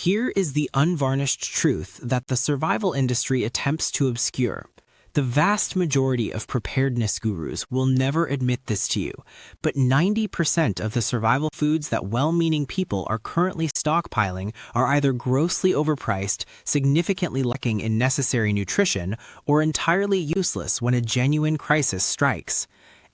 Here is the unvarnished truth that the survival industry attempts to obscure. The vast majority of preparedness gurus will never admit this to you, but 90% of the survival foods that well-meaning people are currently stockpiling are either grossly overpriced, significantly lacking in necessary nutrition, or entirely useless when a genuine crisis strikes.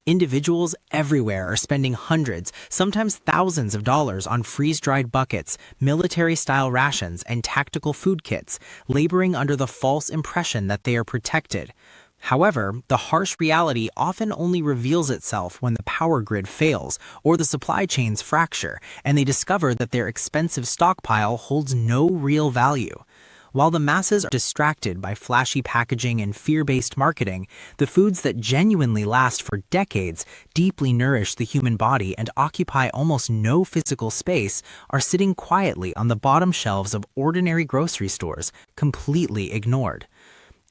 Individuals everywhere are spending hundreds, sometimes thousands of dollars on freeze-dried buckets, military-style rations, and tactical food kits, laboring under the false impression that they are protected. However, the harsh reality often only reveals itself when the power grid fails or the supply chains fracture, and they discover that their expensive stockpile holds no real value. While the masses are distracted by flashy packaging and fear-based marketing, the foods that genuinely last for decades, deeply nourish the human body, and occupy almost no physical space are sitting quietly on the bottom shelves of ordinary grocery stores, completely ignored.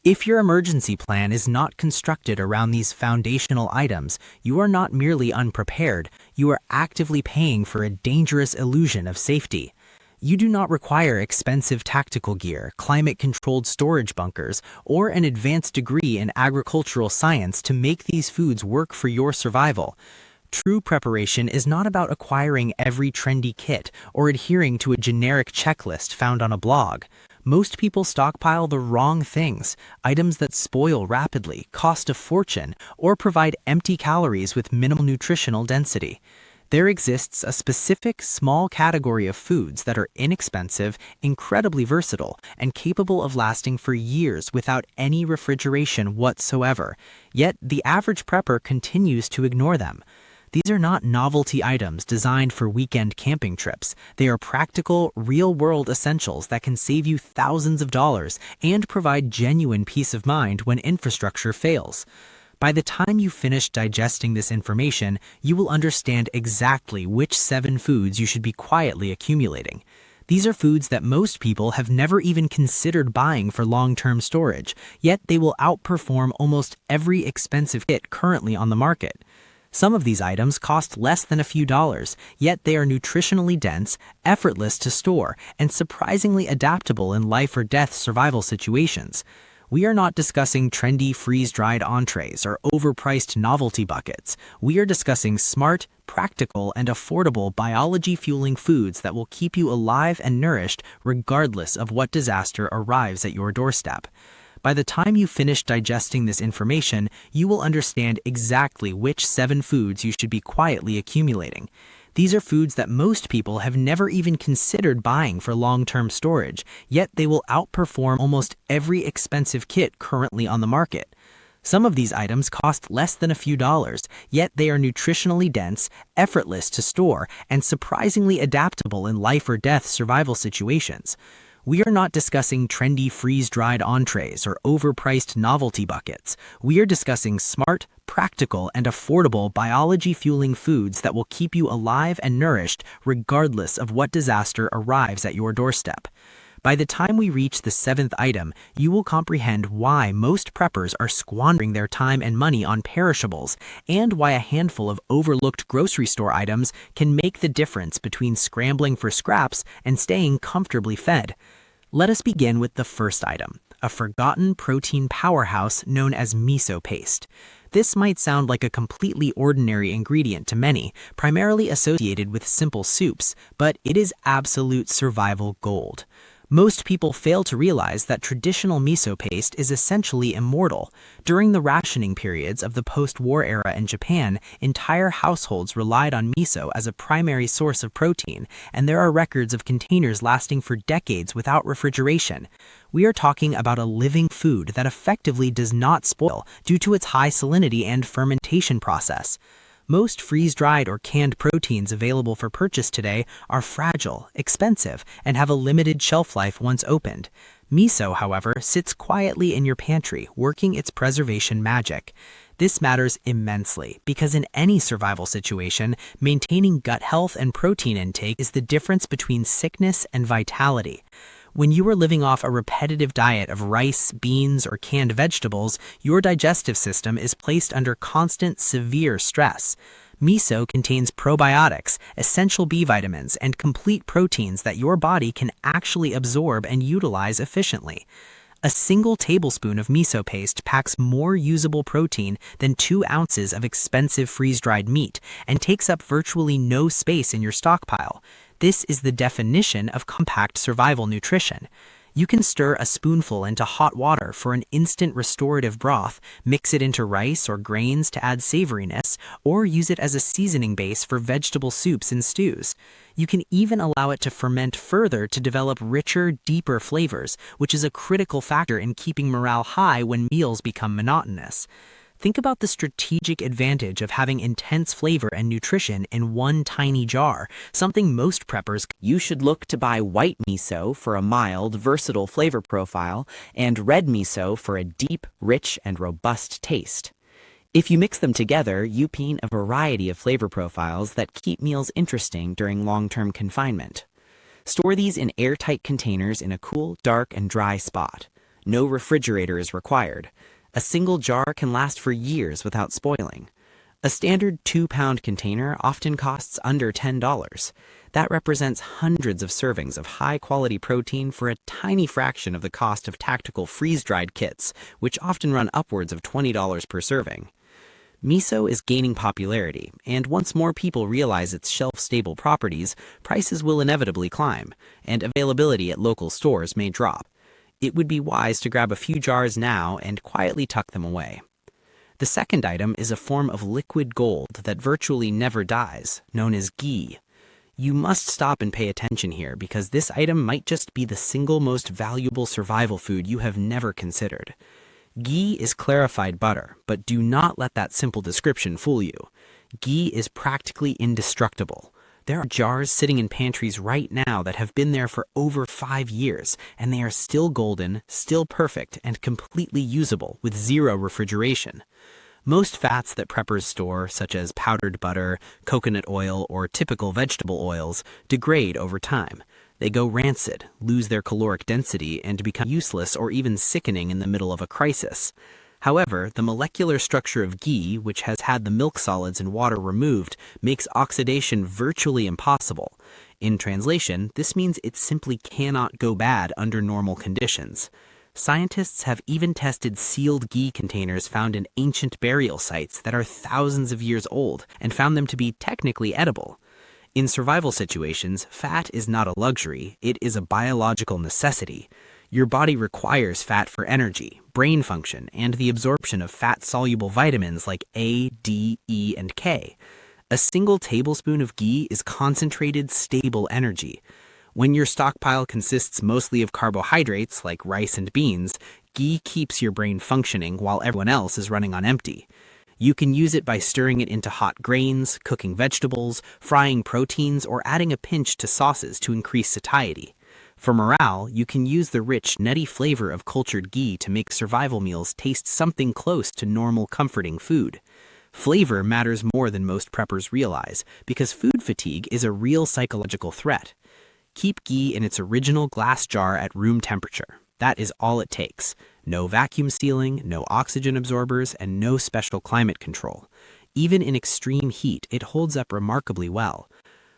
If your emergency plan is not constructed around these foundational items, you are not merely unprepared, you are actively paying for a dangerous illusion of safety. You do not require expensive tactical gear, climate-controlled storage bunkers, or an advanced degree in agricultural science to make these foods work for your survival. True preparation is not about acquiring every trendy kit or adhering to a generic checklist found on a blog. Most people stockpile the wrong things, items that spoil rapidly, cost a fortune, or provide empty calories with minimal nutritional density. There exists a specific small category of foods that are inexpensive, incredibly versatile, and capable of lasting for years without any refrigeration whatsoever, yet the average prepper continues to ignore them. These are not novelty items designed for weekend camping trips. They are practical, real-world essentials that can save you thousands of dollars and provide genuine peace of mind when infrastructure fails. By the time you finish digesting this information, you will understand exactly which 7 foods you should be quietly accumulating. These are foods that most people have never even considered buying for long-term storage, yet they will outperform almost every expensive kit currently on the market. Some of these items cost less than a few dollars, yet they are nutritionally dense, effortless to store, and surprisingly adaptable in life or death survival situations. We are not discussing trendy freeze-dried entrees or overpriced novelty buckets. We are discussing smart, practical, and affordable biology-fueling foods that will keep you alive and nourished regardless of what disaster arrives at your doorstep. By the time you finish digesting this information, you will understand exactly which 7 foods you should be quietly accumulating. These are foods that most people have never even considered buying for long-term storage, yet they will outperform almost every expensive kit currently on the market. Some of these items cost less than a few dollars, yet they are nutritionally dense, effortless to store, and surprisingly adaptable in life or death survival situations. We are not discussing trendy freeze-dried entrees or overpriced novelty buckets. We are discussing smart, practical, and affordable biology-fueling foods that will keep you alive and nourished regardless of what disaster arrives at your doorstep. By the time we reach the 7th item, you will comprehend why most preppers are squandering their time and money on perishables, and why a handful of overlooked grocery store items can make the difference between scrambling for scraps and staying comfortably fed. Let us begin with the first item, a forgotten protein powerhouse known as miso paste. This might sound like a completely ordinary ingredient to many, primarily associated with simple soups, but it is absolute survival gold. Most people fail to realize that traditional miso paste is essentially immortal. During the rationing periods of the post-war era in Japan, entire households relied on miso as a primary source of protein, and there are records of containers lasting for decades without refrigeration. We are talking about a living food that effectively does not spoil due to its high salinity and fermentation process. Most freeze-dried or canned proteins available for purchase today are fragile, expensive, and have a limited shelf life once opened. Miso, however, sits quietly in your pantry, working its preservation magic. This matters immensely because in any survival situation, maintaining gut health and protein intake is the difference between sickness and vitality. When you are living off a repetitive diet of rice, beans, or canned vegetables, your digestive system is placed under constant, severe stress. Miso contains probiotics, essential B vitamins, and complete proteins that your body can actually absorb and utilize efficiently. A single tablespoon of miso paste packs more usable protein than 2 ounces of expensive freeze-dried meat and takes up virtually no space in your stockpile. This is the definition of compact survival nutrition. You can stir a spoonful into hot water for an instant restorative broth, mix it into rice or grains to add savoriness, or use it as a seasoning base for vegetable soups and stews. You can even allow it to ferment further to develop richer, deeper flavors, which is a critical factor in keeping morale high when meals become monotonous. Think about the strategic advantage of having intense flavor and nutrition in one tiny jar, something most preppers. You should look to buy white miso for a mild, versatile flavor profile, and red miso for a deep, rich, and robust taste. If you mix them together, you gain a variety of flavor profiles that keep meals interesting during long-term confinement. Store these in airtight containers in a cool, dark, and dry spot. No refrigerator is required. A single jar can last for years without spoiling. A standard 2-pound container often costs under $10. That represents hundreds of servings of high-quality protein for a tiny fraction of the cost of tactical freeze-dried kits, which often run upwards of $20 per serving. Miso is gaining popularity, and once more people realize its shelf-stable properties, prices will inevitably climb, and availability at local stores may drop. It would be wise to grab a few jars now and quietly tuck them away. The second item is a form of liquid gold that virtually never dies, known as ghee. You must stop and pay attention here because this item might just be the single most valuable survival food you have never considered. Ghee is clarified butter, but do not let that simple description fool you. Ghee is practically indestructible. There are jars sitting in pantries right now that have been there for over 5 years, and they are still golden, still perfect, and completely usable with zero refrigeration. Most fats that preppers store, such as powdered butter, coconut oil, or typical vegetable oils, degrade over time. They go rancid, lose their caloric density, and become useless or even sickening in the middle of a crisis. However, the molecular structure of ghee, which has had the milk solids and water removed, makes oxidation virtually impossible. In translation, this means it simply cannot go bad under normal conditions. Scientists have even tested sealed ghee containers found in ancient burial sites that are thousands of years old and found them to be technically edible. In survival situations, fat is not a luxury, it is a biological necessity. Your body requires fat for energy, brain function, and the absorption of fat-soluble vitamins like A, D, E, and K. A single tablespoon of ghee is concentrated, stable energy. When your stockpile consists mostly of carbohydrates like rice and beans, ghee keeps your brain functioning while everyone else is running on empty. You can use it by stirring it into hot grains, cooking vegetables, frying proteins, or adding a pinch to sauces to increase satiety. For morale, you can use the rich, nutty flavor of cultured ghee to make survival meals taste something close to normal, comforting food. Flavor matters more than most preppers realize, because food fatigue is a real psychological threat. Keep ghee in its original glass jar at room temperature. That is all it takes. No vacuum sealing, no oxygen absorbers, and no special climate control. Even in extreme heat, it holds up remarkably well.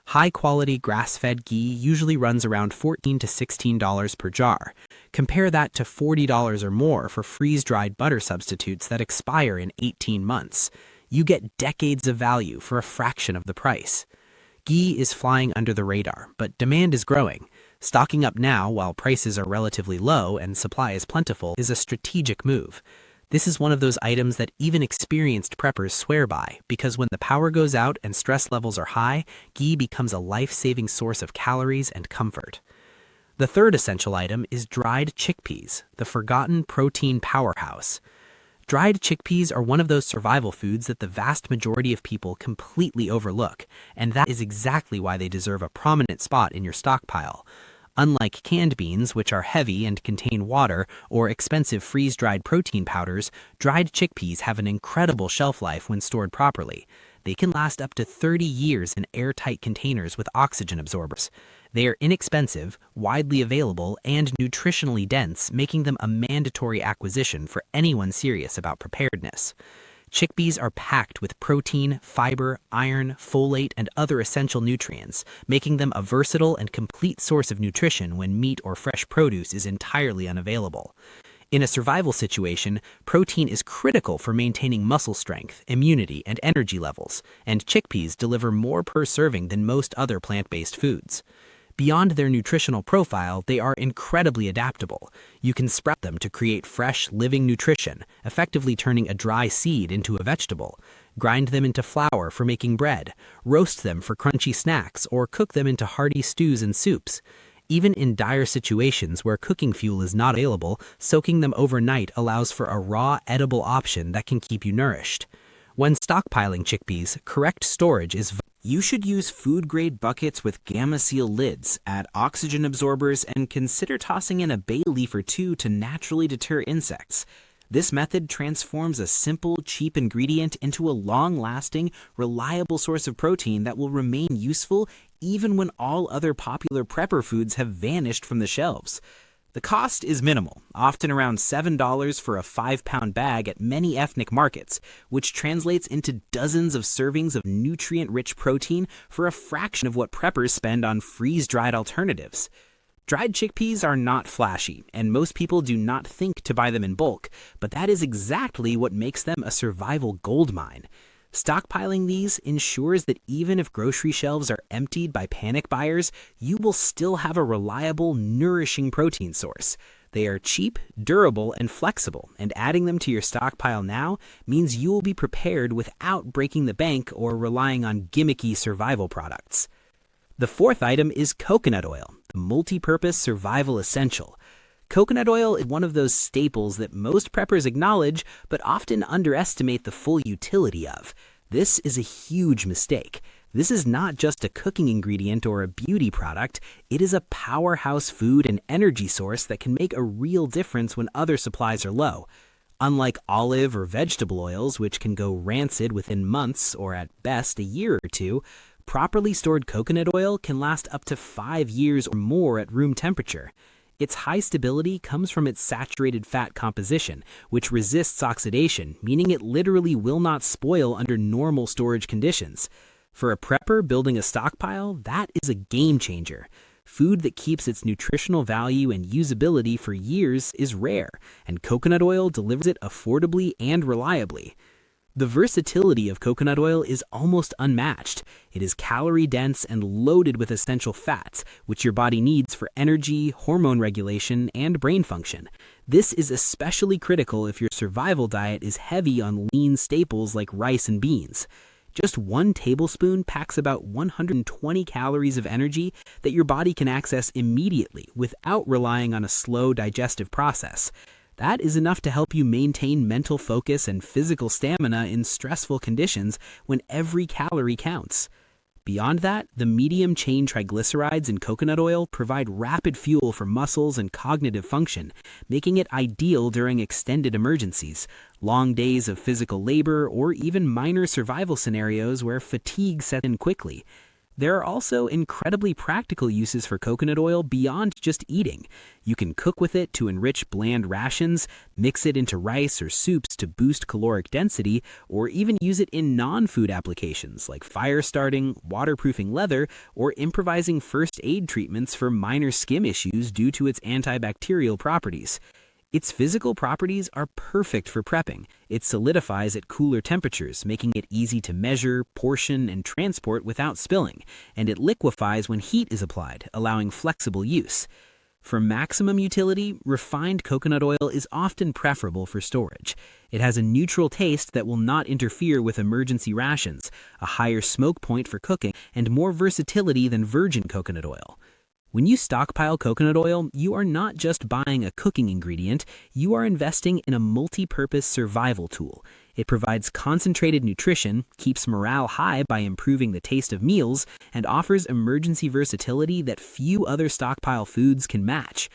High-quality grass-fed ghee usually runs around $14 to $16 per jar. Compare that to $40 or more for freeze-dried butter substitutes that expire in 18 months. You get decades of value for a fraction of the price. Ghee is flying under the radar, but demand is growing. Stocking up now while prices are relatively low and supply is plentiful is a strategic move. This is one of those items that even experienced preppers swear by, because when the power goes out and stress levels are high, ghee becomes a life-saving source of calories and comfort. The third essential item is dried chickpeas, the forgotten protein powerhouse. Dried chickpeas are one of those survival foods that the vast majority of people completely overlook, and that is exactly why they deserve a prominent spot in your stockpile. Unlike canned beans, which are heavy and contain water, or expensive freeze-dried protein powders, dried chickpeas have an incredible shelf life when stored properly. They can last up to 30 years in airtight containers with oxygen absorbers. They are inexpensive, widely available, and nutritionally dense, making them a mandatory acquisition for anyone serious about preparedness. Chickpeas are packed with protein, fiber, iron, folate, and other essential nutrients, making them a versatile and complete source of nutrition when meat or fresh produce is entirely unavailable. In a survival situation, protein is critical for maintaining muscle strength, immunity, and energy levels, and chickpeas deliver more per serving than most other plant-based foods. Beyond their nutritional profile, they are incredibly adaptable. You can sprout them to create fresh, living nutrition, effectively turning a dry seed into a vegetable. Grind them into flour for making bread, roast them for crunchy snacks, or cook them into hearty stews and soups. Even in dire situations where cooking fuel is not available, soaking them overnight allows for a raw, edible option that can keep you nourished. When stockpiling chickpeas, correct storage is vital. You should use food-grade buckets with Gamma Seal lids, add oxygen absorbers, and consider tossing in a bay leaf or two to naturally deter insects. This method transforms a simple, cheap ingredient into a long-lasting, reliable source of protein that will remain useful even when all other popular prepper foods have vanished from the shelves. The cost is minimal, often around $7 for a 5-pound bag at many ethnic markets, which translates into dozens of servings of nutrient-rich protein for a fraction of what preppers spend on freeze-dried alternatives. Dried chickpeas are not flashy, and most people do not think to buy them in bulk, but that is exactly what makes them a survival goldmine. Stockpiling these ensures that even if grocery shelves are emptied by panic buyers, you will still have a reliable, nourishing protein source. They are cheap, durable, and flexible, and adding them to your stockpile now means you will be prepared without breaking the bank or relying on gimmicky survival products. The fourth item is coconut oil, the multi-purpose survival essential. Coconut oil is one of those staples that most preppers acknowledge but often underestimate the full utility of. This is a huge mistake. This is not just a cooking ingredient or a beauty product, it is a powerhouse food and energy source that can make a real difference when other supplies are low. Unlike olive or vegetable oils, which can go rancid within months or at best a year or two, properly stored coconut oil can last up to 5 years or more at room temperature. Its high stability comes from its saturated fat composition, which resists oxidation, meaning it literally will not spoil under normal storage conditions. For a prepper building a stockpile, that is a game changer. Food that keeps its nutritional value and usability for years is rare, and coconut oil delivers it affordably and reliably. The versatility of coconut oil is almost unmatched. It is calorie-dense and loaded with essential fats, which your body needs for energy, hormone regulation, and brain function. This is especially critical if your survival diet is heavy on lean staples like rice and beans. Just 1 tablespoon packs about 120 calories of energy that your body can access immediately without relying on a slow digestive process. That is enough to help you maintain mental focus and physical stamina in stressful conditions when every calorie counts. Beyond that, the medium-chain triglycerides in coconut oil provide rapid fuel for muscles and cognitive function, making it ideal during extended emergencies, long days of physical labor, or even minor survival scenarios where fatigue sets in quickly. There are also incredibly practical uses for coconut oil beyond just eating. You can cook with it to enrich bland rations, mix it into rice or soups to boost caloric density, or even use it in non-food applications like fire starting, waterproofing leather, or improvising first aid treatments for minor skin issues due to its antibacterial properties. Its physical properties are perfect for prepping. It solidifies at cooler temperatures, making it easy to measure, portion, and transport without spilling, and it liquefies when heat is applied, allowing flexible use. For maximum utility, refined coconut oil is often preferable for storage. It has a neutral taste that will not interfere with emergency rations, a higher smoke point for cooking, and more versatility than virgin coconut oil. When you stockpile coconut oil, you are not just buying a cooking ingredient, you are investing in a multi-purpose survival tool. It provides concentrated nutrition, keeps morale high by improving the taste of meals, and offers emergency versatility that few other stockpile foods can match.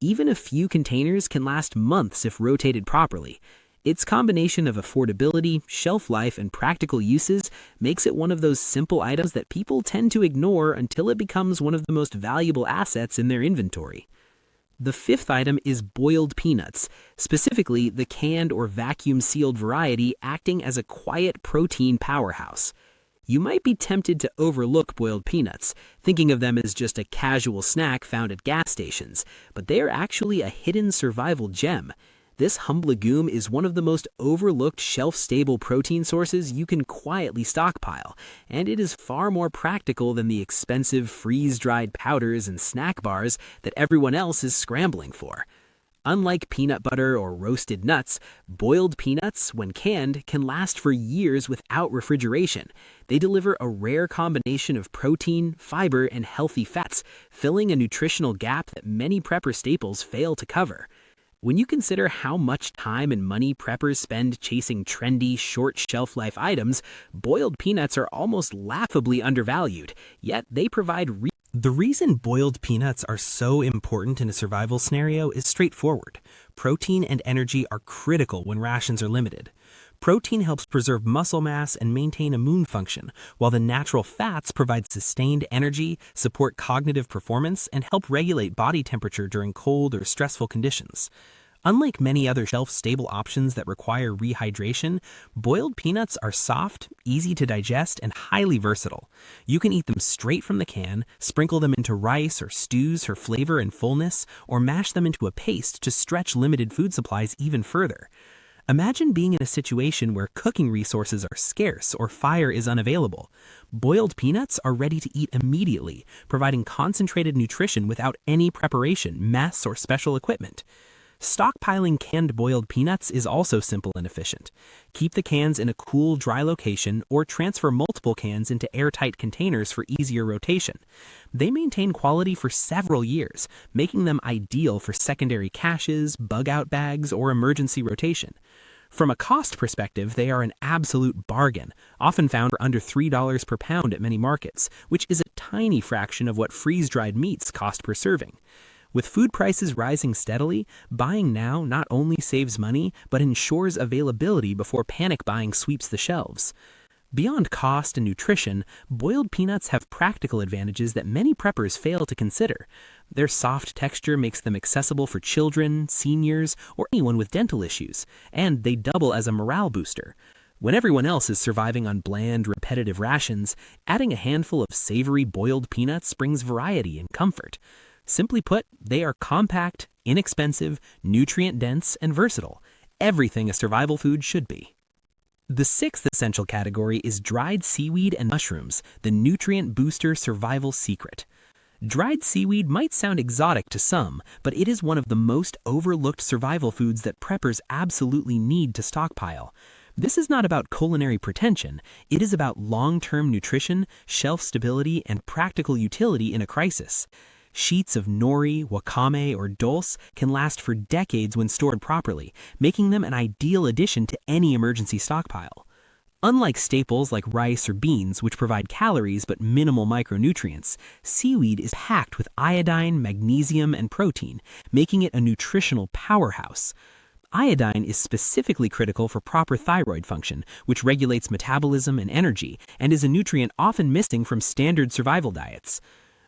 Even a few containers can last months if rotated properly. Its combination of affordability, shelf life, and practical uses makes it one of those simple items that people tend to ignore until it becomes one of the most valuable assets in their inventory. The fifth item is boiled peanuts, specifically the canned or vacuum-sealed variety acting as a quiet protein powerhouse. You might be tempted to overlook boiled peanuts, thinking of them as just a casual snack found at gas stations, but they are actually a hidden survival gem. This humble legume is one of the most overlooked shelf-stable protein sources you can quietly stockpile, and it is far more practical than the expensive freeze-dried powders and snack bars that everyone else is scrambling for. Unlike peanut butter or roasted nuts, boiled peanuts, when canned, can last for years without refrigeration. They deliver a rare combination of protein, fiber, and healthy fats, filling a nutritional gap that many prepper staples fail to cover. When you consider how much time and money preppers spend chasing trendy, short shelf life items, boiled peanuts are almost laughably undervalued, yet they provide The reason boiled peanuts are so important in a survival scenario is straightforward. Protein and energy are critical when rations are limited. Protein helps preserve muscle mass and maintain immune function, while the natural fats provide sustained energy, support cognitive performance, and help regulate body temperature during cold or stressful conditions. Unlike many other shelf-stable options that require rehydration, boiled peanuts are soft, easy to digest, and highly versatile. You can eat them straight from the can, sprinkle them into rice or stews for flavor and fullness, or mash them into a paste to stretch limited food supplies even further. Imagine being in a situation where cooking resources are scarce or fire is unavailable. Boiled peanuts are ready to eat immediately, providing concentrated nutrition without any preparation, mess, or special equipment. Stockpiling canned boiled peanuts is also simple and efficient. Keep the cans in a cool, dry location or transfer multiple cans into airtight containers for easier rotation. They maintain quality for several years, making them ideal for secondary caches, bug-out bags, or emergency rotation. From a cost perspective, they are an absolute bargain, often found for under $3 per pound at many markets, which is a tiny fraction of what freeze-dried meats cost per serving. With food prices rising steadily, buying now not only saves money, but ensures availability before panic buying sweeps the shelves. Beyond cost and nutrition, boiled peanuts have practical advantages that many preppers fail to consider. Their soft texture makes them accessible for children, seniors, or anyone with dental issues, and they double as a morale booster. When everyone else is surviving on bland, repetitive rations, adding a handful of savory boiled peanuts brings variety and comfort. Simply put, they are compact, inexpensive, nutrient-dense, and versatile. Everything a survival food should be. The sixth essential category is dried seaweed and mushrooms, the nutrient booster survival secret. Dried seaweed might sound exotic to some, but it is one of the most overlooked survival foods that preppers absolutely need to stockpile. This is not about culinary pretension, it is about long-term nutrition, shelf stability, and practical utility in a crisis. Sheets of nori, wakame, or dulse can last for decades when stored properly, making them an ideal addition to any emergency stockpile. Unlike staples like rice or beans, which provide calories but minimal micronutrients, seaweed is packed with iodine, magnesium, and protein, making it a nutritional powerhouse. Iodine is specifically critical for proper thyroid function, which regulates metabolism and energy, and is a nutrient often missing from standard survival diets.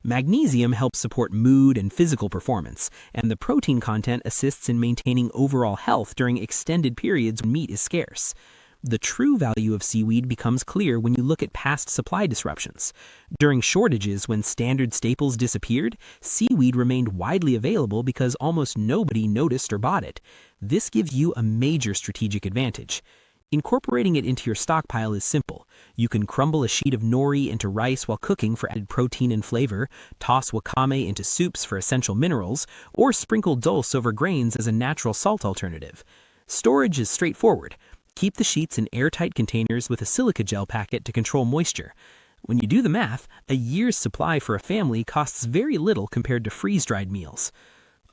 Magnesium helps support mood and physical performance, and the protein content assists in maintaining overall health during extended periods when meat is scarce. The true value of seaweed becomes clear when you look at past supply disruptions. During shortages when standard staples disappeared, seaweed remained widely available because almost nobody noticed or bought it. This gives you a major strategic advantage. Incorporating it into your stockpile is simple. You can crumble a sheet of nori into rice while cooking for added protein and flavor, toss wakame into soups for essential minerals, or sprinkle dulse over grains as a natural salt alternative. Storage is straightforward. Keep the sheets in airtight containers with a silica gel packet to control moisture. When you do the math, a year's supply for a family costs very little compared to freeze-dried meals.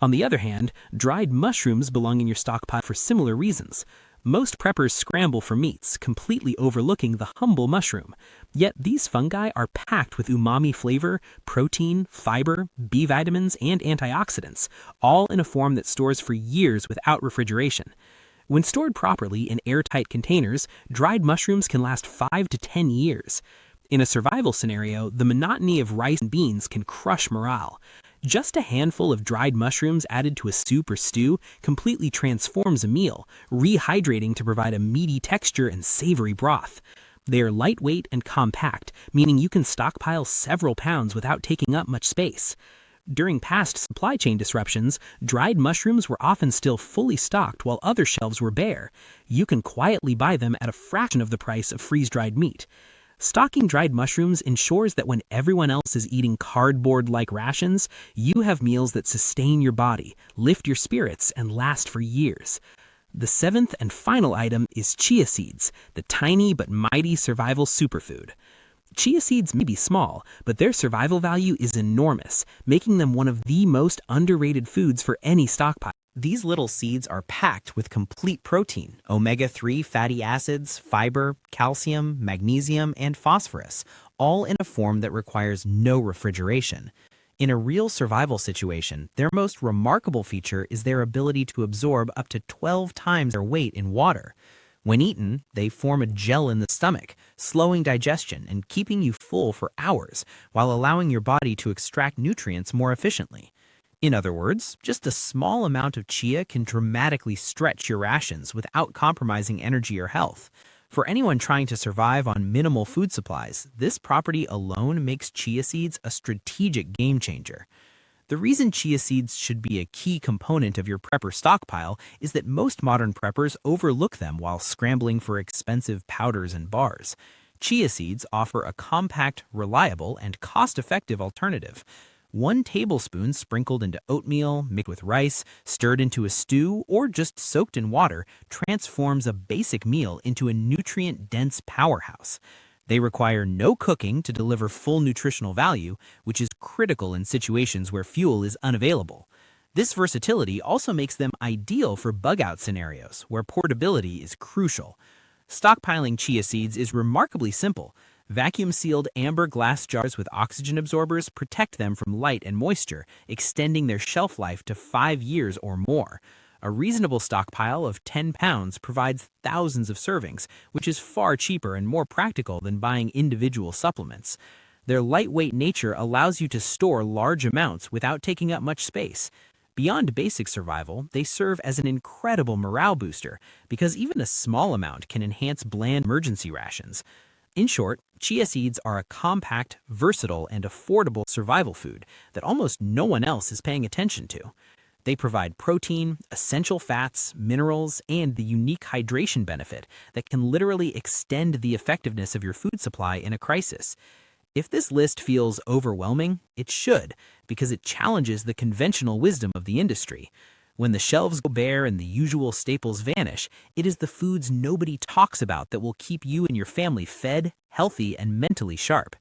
On the other hand, dried mushrooms belong in your stockpile for similar reasons. Most preppers scramble for meats, completely overlooking the humble mushroom. Yet these fungi are packed with umami flavor, protein, fiber, B vitamins, and antioxidants, all in a form that stores for years without refrigeration. When stored properly in airtight containers, dried mushrooms can last 5 to 10 years. In a survival scenario, the monotony of rice and beans can crush morale. Just a handful of dried mushrooms added to a soup or stew completely transforms a meal, rehydrating to provide a meaty texture and savory broth. They are lightweight and compact, meaning you can stockpile several pounds without taking up much space. During past supply chain disruptions, dried mushrooms were often still fully stocked while other shelves were bare. You can quietly buy them at a fraction of the price of freeze-dried meat. Stocking dried mushrooms ensures that when everyone else is eating cardboard-like rations, you have meals that sustain your body, lift your spirits, and last for years. The seventh and final item is chia seeds, the tiny but mighty survival superfood. Chia seeds may be small, but their survival value is enormous, making them one of the most underrated foods for any stockpile. These little seeds are packed with complete protein, omega-3 fatty acids, fiber, calcium, magnesium, and phosphorus, all in a form that requires no refrigeration. In a real survival situation, their most remarkable feature is their ability to absorb up to 12 times their weight in water. When eaten, they form a gel in the stomach, slowing digestion and keeping you full for hours, while allowing your body to extract nutrients more efficiently. In other words, just a small amount of chia can dramatically stretch your rations without compromising energy or health. For anyone trying to survive on minimal food supplies, this property alone makes chia seeds a strategic game changer. The reason chia seeds should be a key component of your prepper stockpile is that most modern preppers overlook them while scrambling for expensive powders and bars. Chia seeds offer a compact, reliable, and cost-effective alternative. 1 tablespoon sprinkled into oatmeal, mixed with rice, stirred into a stew, or just soaked in water transforms a basic meal into a nutrient-dense powerhouse. They require no cooking to deliver full nutritional value, which is critical in situations where fuel is unavailable. This versatility also makes them ideal for bug-out scenarios, where portability is crucial. Stockpiling chia seeds is remarkably simple. Vacuum-sealed amber glass jars with oxygen absorbers protect them from light and moisture, extending their shelf life to 5 years or more. A reasonable stockpile of 10 pounds provides thousands of servings, which is far cheaper and more practical than buying individual supplements. Their lightweight nature allows you to store large amounts without taking up much space. Beyond basic survival, they serve as an incredible morale booster because even a small amount can enhance bland emergency rations. In short, chia seeds are a compact, versatile, and affordable survival food that almost no one else is paying attention to. They provide protein, essential fats, minerals, and the unique hydration benefit that can literally extend the effectiveness of your food supply in a crisis. If this list feels overwhelming, it should, because it challenges the conventional wisdom of the industry. When the shelves go bare and the usual staples vanish, it is the foods nobody talks about that will keep you and your family fed, healthy, and mentally sharp.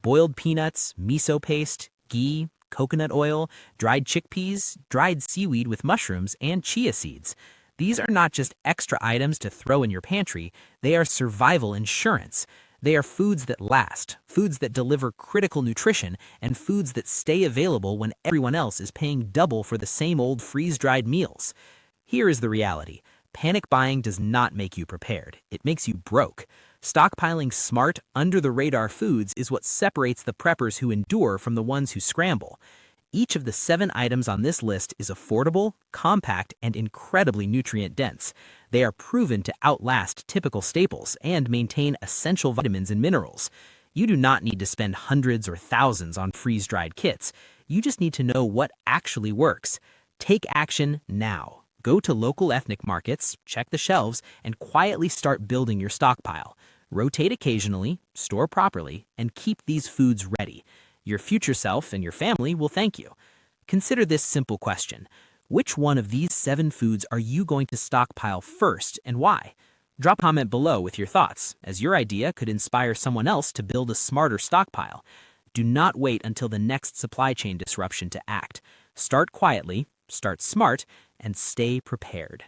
Boiled peanuts, miso paste, ghee, coconut oil, dried chickpeas, dried seaweed with mushrooms, and chia seeds. These are not just extra items to throw in your pantry, they are survival insurance. They are foods that last, foods that deliver critical nutrition, and foods that stay available when everyone else is paying double for the same old freeze-dried meals. Here is the reality. Panic buying does not make you prepared. It makes you broke. Stockpiling smart, under-the-radar foods is what separates the preppers who endure from the ones who scramble. Each of the 7 items on this list is affordable, compact, and incredibly nutrient-dense. They are proven to outlast typical staples and maintain essential vitamins and minerals. You do not need to spend hundreds or thousands on freeze-dried kits. You just need to know what actually works. Take action now. Go to local ethnic markets, check the shelves, and quietly start building your stockpile. Rotate occasionally, store properly, and keep these foods ready. Your future self and your family will thank you. Consider this simple question. Which one of these 7 foods are you going to stockpile first and why? Drop a comment below with your thoughts, as your idea could inspire someone else to build a smarter stockpile. Do not wait until the next supply chain disruption to act. Start quietly, start smart, and stay prepared.